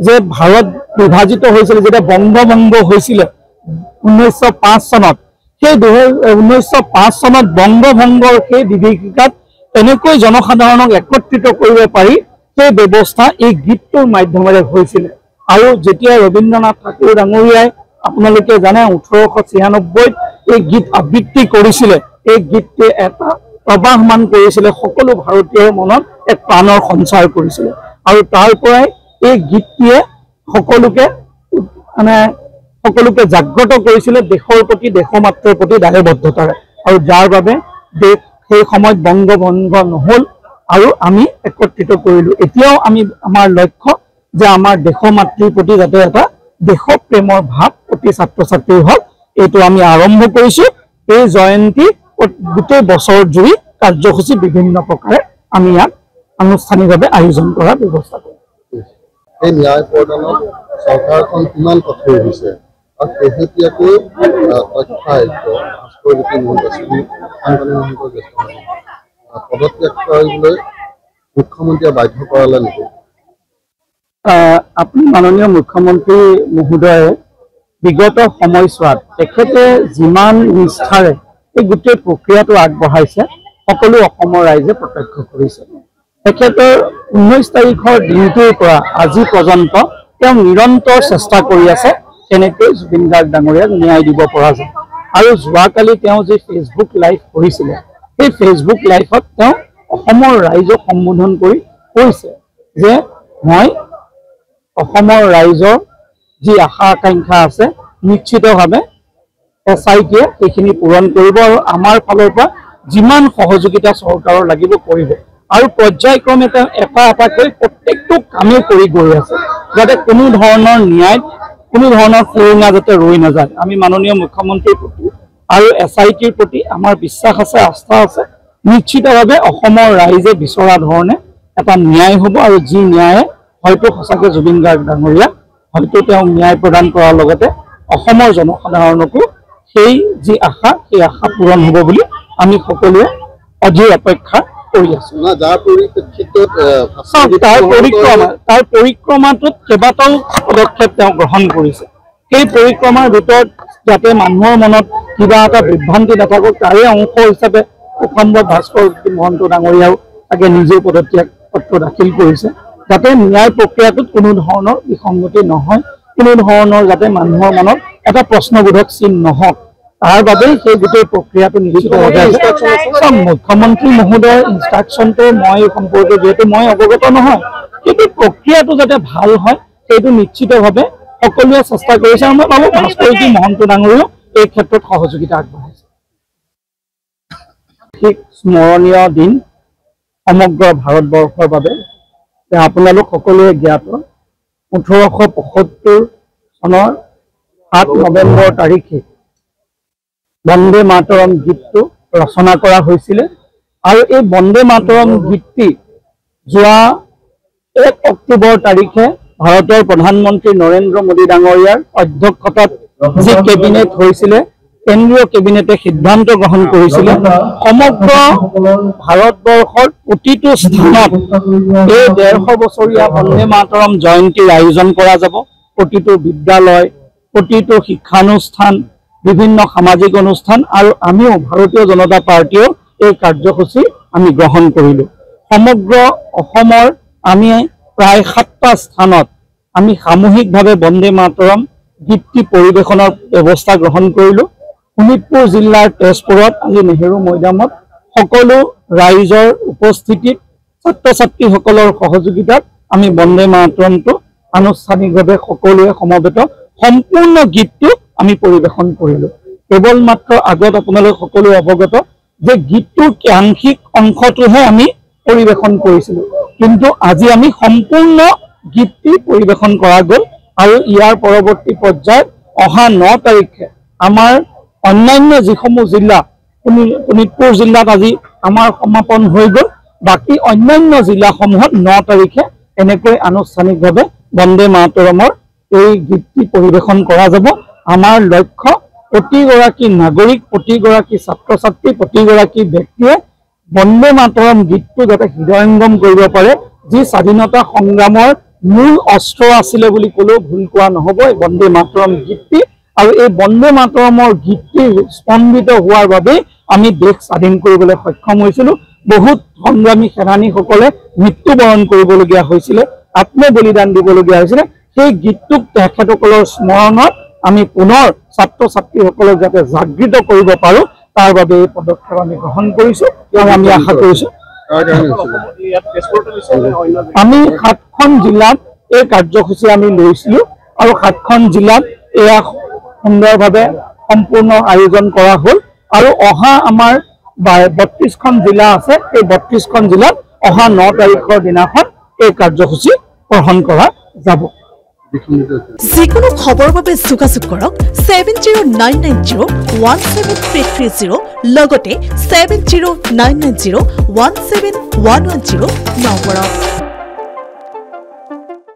যে ভাৰত বিভাজিত হৈছিল, যেতিয়া বংগভংগ হৈছিল 1905 চনত, সেই 1905 চনত বংগভংগৰ সেই বিভীষিকাত এনেকৈ জনসাধাৰণক একত্ৰিত কৰিব পাৰি সেই ব্যৱস্থা এই গীতটোৰ মাধ্যমেৰে হৈছিল। আৰু যেতিয়া ৰবীন্দ্ৰনাথ ঠাকুৰ ডাঙৰীয়াই আপোনালোকে জানে 1896 এই গীত আবৃত্তি কৰিছিলে, এই গীতটোৱে এটা প্ৰবাহমান কৰিছিলে, সকলো ভাৰতীয়ৰ মনত এক প্ৰাণৰ সঞ্চাৰ কৰিছিলে। আৰু তাৰ পৰাই এই গীতটিয়ে সকলোকে জাগ্ৰত কৰিছিলে দেশৰ প্ৰতি, দেশমাতৃৰ প্ৰতি দায়বদ্ধতাৰে। আৰু যাৰ বাবে দেশ সেই সময়ত বংগভংগ নহ'ল আৰু আমি একত্ৰিত কৰিলোঁ। এতিয়াও আমাৰ লক্ষ্য যে আমাৰ দেশমাতৃৰ প্ৰতি যাতে এটা দেশপ্ৰেমৰ ভাৱ প্ৰতি ছাত্ৰ ছাত্ৰীৰ হওক, এইটো আমি আৰম্ভ কৰিছোঁ। এই জয়ন্তী গোটেই বছৰ জুৰি কাৰ্যসূচী বিভিন্ন প্ৰকাৰে আমি ইয়াক আনুষ্ঠানিকভাৱে আয়োজন কৰাৰ ব্যৱস্থা কৰিম। এই ন্যায় পৰ্টেলত চৰকাৰখন কিমান কঠোৰ হৈছে আৰু শেহতীয়াকৈ তথ্য আয়ুক্ত ভাস্কৰ জ্যোতি মহন্ত পদত্যাগ কৰিবলৈ মুখ্যমন্ত্ৰীয়ে বাধ্য কৰালে নেকি? আপুনি মাননীয় মুখ্যমন্ত্ৰী মহোদয়ে বিগত সময়ছোৱাত তেখেতে যিমান নিষ্ঠাৰে এই গোটেই প্ৰক্ৰিয়াটো আগবঢ়াইছে সকলো অসমৰ ৰাইজে প্ৰত্যক্ষ কৰিছে। তেখেতৰ 19 তাৰিখৰ দিনটোৰ পৰা আজি পৰ্যন্ত তেওঁ নিৰন্তৰ চেষ্টা কৰি আছে কেনেকৈ জুবিন গাৰ্গ ডাঙৰীয়াক ন্যায় দিব পৰা যায়। আৰু যোৱাকালি তেওঁ যি ফেচবুক লাইভ কৰিছিলে, সেই ফেচবুক লাইভত তেওঁ অসমৰ ৰাইজক সম্বোধন কৰি কৈছে যে মই অসমৰ ৰাইজৰ যি আশা আকাংক্ষা আছে নিশ্চিতভাৱে SITয়ে সেইখিনি পূৰণ কৰিব আৰু আমাৰ ফালৰ পৰা যিমান সহযোগিতা চৰকাৰৰ লাগিব কৰিব। আৰু পৰ্যায়ক্ৰমে তেওঁ এটা এটাকৈ প্ৰত্যেকটো কামেই কৰি গৈ আছে যাতে কোনো ধৰণৰ ন্যায়ত কোনো ধৰণৰ সুৰুঙা যাতে ৰৈ নাযায়। আমি মাননীয় মুখ্যমন্ত্ৰীৰ প্ৰতি আৰু SITৰ প্ৰতি আমাৰ বিশ্বাস আছে, আস্থা আছে। নিশ্চিতভাৱে অসমৰ ৰাইজে বিচৰা ধৰণে এটা ন্যায় হ'ব আৰু যি ন্যায়ে হয়তো সঁচাকৈ জুবিন গাৰ্গ ডাঙৰীয়া হয়তো তেওঁ ন্যায় প্ৰদান কৰাৰ লগতে অসমৰ জনসাধাৰণকো সেই যি আশা, সেই আশা পূৰণ হ'ব বুলি আমি সকলোৱে অধীৰ অপেক্ষা কৰি আছো। তাৰ পৰিক্ৰমাটোত কেইবাটাও পদক্ষেপ তেওঁ গ্ৰহণ কৰিছে। সেই পৰিক্ৰমাৰ ভিতৰত যাতে মানুহৰ মনত কিবা এটা বিভ্ৰান্তি নাথাকক তাৰে অংশ হিচাপে সম্ভৱ ভাস্কৰ মহন্ত ডাঙৰীয়াও তাকে নিজেও পদত্যাগ পত্ৰ দাখিল কৰিছে, যাতে ন্যায় প্ৰক্ৰিয়াটোত কোনো ধৰণৰ বিসংগতি নহয়, কোনো ধৰণৰ যাতে মানুহৰ মনত এটা প্ৰশ্নবোধক চিন নহওক, তাৰ বাবেই সেই গোটেই প্ৰক্ৰিয়াটো নিশ্চিতভাৱে মুখ্যমন্ত্ৰী মহোদয়ৰ ইনষ্ট্ৰাকশ্যনটো মই সম্পৰ্কে যিহেতু মই অৱগত নহয়, কিন্তু প্ৰক্ৰিয়াটো যাতে ভাল হয় সেইটো নিশ্চিতভাৱে সকলোৱে চেষ্টা কৰিছে। আৰু মই ভাবোঁ ভাস্কৰজী মহন্ত ডাঙৰীয়াও এই ক্ষেত্ৰত সহযোগিতা আগবঢ়াইছে। ঠিক স্মৰণীয় দিন সমগ্ৰ ভাৰতবৰ্ষৰ বাবে। আপোনালোক সকলোৱে জ্ঞাত 1875 চনৰ 7 নৱেম্বৰ তাৰিখে বন্দে মাতৰম গীতটো ৰচনা কৰা হৈছিলে। আৰু এই বন্দে মাতৰম গীতটি যোৱা 1 অক্টোবৰ তাৰিখে ভাৰতৰ প্ৰধানমন্ত্ৰী নৰেন্দ্ৰ মোদী ডাঙৰীয়াৰ অধ্যক্ষতাত যি কেবিনেট হৈছিলে, কেন্দ্ৰীয় কেবিনেটে সিদ্ধান্ত গ্ৰহণ কৰিছিলে সমগ্ৰ ভাৰতবৰ্ষৰ প্ৰতিটো স্থানত এই 150 বছৰীয়া বন্দে মাতৰম জয়ন্তীৰ আয়োজন কৰা যাব। প্ৰতিটো বিদ্যালয়, প্ৰতিটো শিক্ষানুষ্ঠান, বিভিন্ন সামাজিক অনুষ্ঠান আৰু আমিও ভাৰতীয় জনতা পাৰ্টীয়েও এই কাৰ্যসূচী আমি গ্ৰহণ কৰিলোঁ। সমগ্ৰ অসমৰ আমি প্ৰায় 7টা স্থানত আমি সামূহিকভাৱে বন্দে মাতৰম গীতটি পৰিৱেশনৰ ব্যৱস্থা গ্ৰহণ কৰিলোঁ। শোণিতপুৰ জিলাৰ তেজপুৰত আজি নেহেৰু মৈদামত সকলো ৰাইজৰ উপস্থিতিত ছাত্ৰ ছাত্ৰীসকলৰ সহযোগিতাত আমি বন্দে মাতৰমটো আনুষ্ঠানিকভাৱে সকলোৱে সমবেত সম্পূৰ্ণ গীতটো আমি পৰিৱেশন কৰিলোঁ। কেৱল মাত্ৰ আগত আপোনালোক সকলোৱে অৱগত যে গীতটোৰ আংশিক অংশটোহে আমি পৰিৱেশন কৰিছিলোঁ, কিন্তু আজি আমি সম্পূৰ্ণ গীতটি পৰিৱেশন কৰা গ'ল। আৰু ইয়াৰ পৰৱৰ্তী পৰ্যায়ত অহা 9 তাৰিখে আমাৰ অন্যান্য যিসমূহ জিলা, শোণিতপুৰ জিলাত আজি আমাৰ সমাপন হৈ গ'ল, বাকী অন্যান্য জিলাসমূহত 9 তাৰিখে এনেকৈ আনুষ্ঠানিকভাৱে বন্দে মাতৰমৰ এই গীতটি পৰিৱেশন কৰা যাব। আমাৰ লক্ষ্য প্ৰতিগৰাকী নাগৰিক, প্ৰতিগৰাকী ছাত্ৰ ছাত্ৰী, প্ৰতিগৰাকী ব্যক্তিয়ে বন্দে মাতৰম গীতটো যাতে হৃদয়ংগম কৰিব পাৰে, যি স্বাধীনতা সংগ্ৰামৰ মূল অস্ত্ৰ আছিলে বুলি ক'লেও ভুল কোৱা নহ'ব এই বন্দে মাতৰম গীতটি। আৰু এই বন্দে মাতৰমৰ গীতটি স্পন্দিত হোৱাৰ বাবে আমি দেশ স্বাধীন কৰিবলৈ সক্ষম হৈছিলোঁ। বহুত সংগ্ৰামী সেনানীসকলে মৃত্যুবৰণ কৰিবলগীয়া হৈছিলে, আত্মবলিদান দিবলগীয়া হৈছিলে। সেই গীতটোক তেখেতসকলৰ স্মৰণত আমি পুনৰ ছাত্ৰ ছাত্ৰীসকলক যাতে জাগৃত কৰিব পাৰোঁ তাৰ বাবে এই পদক্ষেপ আমি গ্ৰহণ কৰিছোঁ আৰু আমি আশা কৰিছোঁ আমি 7খন জিলাত এই কাৰ্যসূচী আমি লৈছিলোঁ আৰু 7খন জিলাত এয়া সুন্দৰভাৱে সম্পূৰ্ণ আয়োজন কৰা হ'ল। আৰু অহা আমাৰ 32খন জিলা আছে, এই 32খন জিলাত অহা 9 তাৰিখৰ দিনাখন এই কাৰ্যসূচী গ্ৰহণ কৰা যাব। যিকোনো খবৰৰ বাবে যোগাযোগ কৰক 7099017330 লগতে 7099017110 নম্বৰত।